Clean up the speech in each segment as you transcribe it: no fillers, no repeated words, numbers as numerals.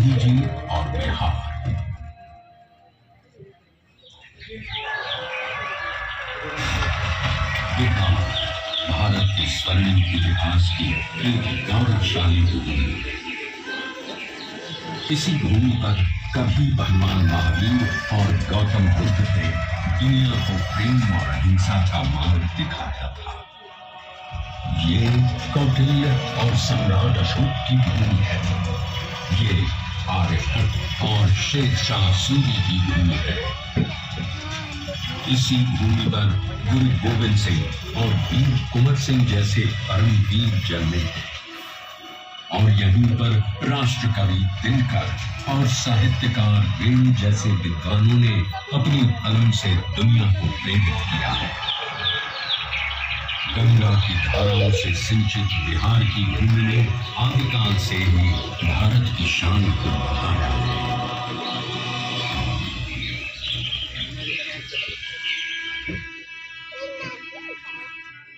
गांधी जी और बिहार। बिहार भारत के स्वर्णिम इतिहास की एक गौरवशाली भूमि। इसी भूमि पर कभी भगवान महावीर और गौतम बुद्ध ने दुनिया को प्रेम और अहिंसा का मार्ग दिखाया था। ये कौटिल्य और सम्राट अशोक की भूमि है। ये आर्यभट्ट और शेरशाह सूरी की भूमि है। इसी भूमि पर गुरु गोविंद सिंह और वीर कुंवर सिंह जैसे परम वीर जन्मे और यहीं पर राष्ट्रकवि दिनकर और साहित्यकार वेणु जैसे विद्वानों ने अपनी कलम से दुनिया को प्रेरित किया है। गंगा की धाराओं से सिंचित बिहार की भूमि ने आदिकाल से ही भारत की शान को बढ़ाया।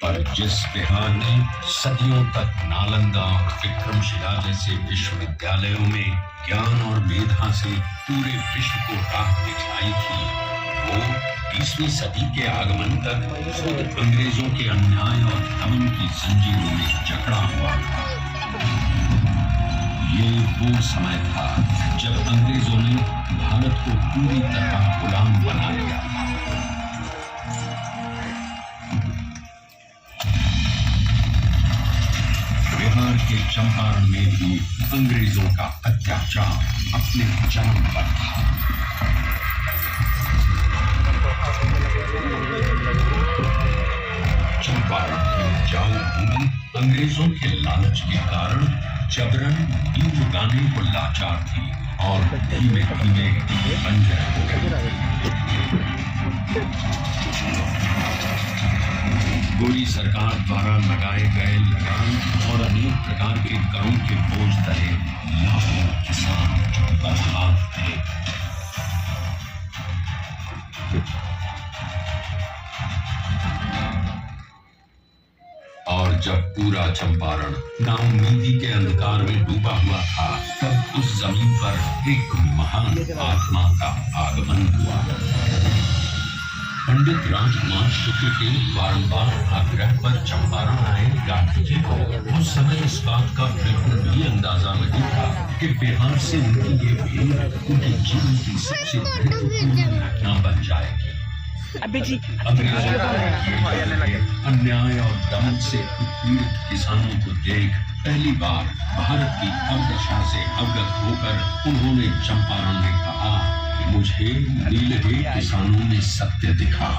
पर जिस बिहार ने सदियों तक नालंदा और विक्रमशिला जैसे विश्वविद्यालयों में ज्ञान और मेधा से पूरे विश्व को राह दिखाई थी, वो 20वीं सदी के आगमन तक खुद अंग्रेजों के अन्याय और दमन की जंजीरों में जकड़ा हुआ था। ये वो समय था जब अंग्रेजों ने भारत को पूरी तरह गुलाम बना लिया था। बिहार के चंपारण में भी अंग्रेजों का अत्याचार अपने चरम पर था। चंपारण की उपजाऊ भूमि अंग्रेजों के लालच के कारण जबरन नींद गाने को लाचार थी और धीमे धीमे बंजर हो गई। गोरी सरकार द्वारा लगाए गए लगान और अनेक प्रकार के करों के बोझ तले लाखों किसान बर्बाद थे। और जब पूरा चंपारण नाउम्मीदी के अंधकार में डूबा हुआ था, तब उस जमीन पर एक महान आत्मा का आगमन हुआ। पंडित राजकुमार शुक्ल के बारंबार आग्रह पर चंपारण आए गांधी जी को उस समय इस बात का बिल्कुल भी अंदाजा नहीं था कि बिहार से उनकी ये भेंट उनके जीवन की सबसे महत्वपूर्ण घटना बन जाएगी। अन्याय और दमन से उत्पीड़ित किसानों को देख पहली बार भारत की अवदशा से अवगत होकर उन्होंने चंपारण में कहा, मुझे नीलहे किसानों ने सत्य दिखा।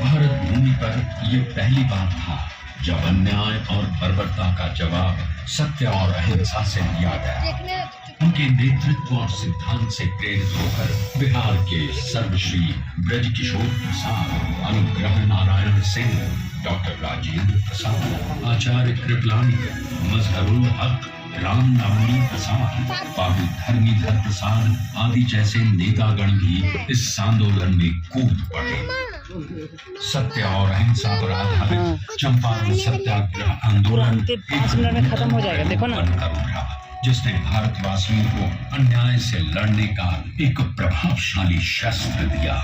भारत भूमि पर यह पहली बार था जब अन्याय और बर्बरता का जवाब सत्य और अहिंसा से दिया गया। उनके नेतृत्व और सिद्धांत से प्रेरित होकर बिहार के सर्वश्री ब्रजकिशोर प्रसाद, अनुग्रह नारायण सिंह, डॉक्टर राजेंद्र प्रसाद, आचार्य कृपलानी, मजहरुल हक, राम नवनी प्रसाद, बाबू धर्मीधर प्रसाद आदि जैसे नेतागण भी इस आंदोलन में कूद पड़े। सत्य और अहिंसा पर आधारित चंपारण सत्याग्रह आंदोलन 5 मिनट में खत्म हो जाएगा, देखो ना, जिसने भारतवासियों को अन्याय से लड़ने का एक प्रभावशाली शस्त्र दिया।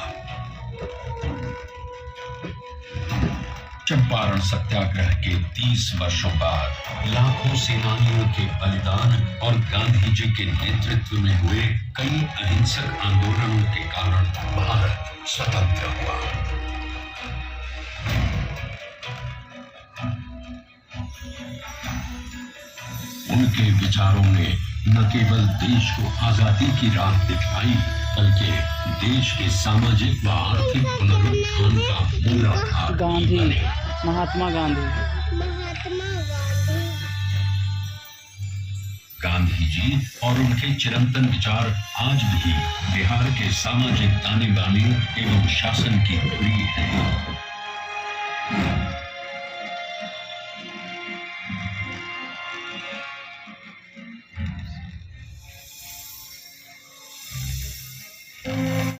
चंपारण सत्याग्रह के 30 वर्षों बाद लाखों सेनानियों के बलिदान और गांधी जी के नेतृत्व में हुए कई अहिंसक आंदोलनों के कारण भारत स्वतंत्र हुआ। उनके विचारों ने न केवल देश को आजादी की राह दिखाई, बल्कि देश के सामाजिक व आर्थिक पुनरुत्थान का मूल आधार गांधी, महात्मा गांधी। गांधी जी और उनके चिरंतन विचार आज भी बिहार के सामाजिक ताने बाने एवं शासन की धुरी है।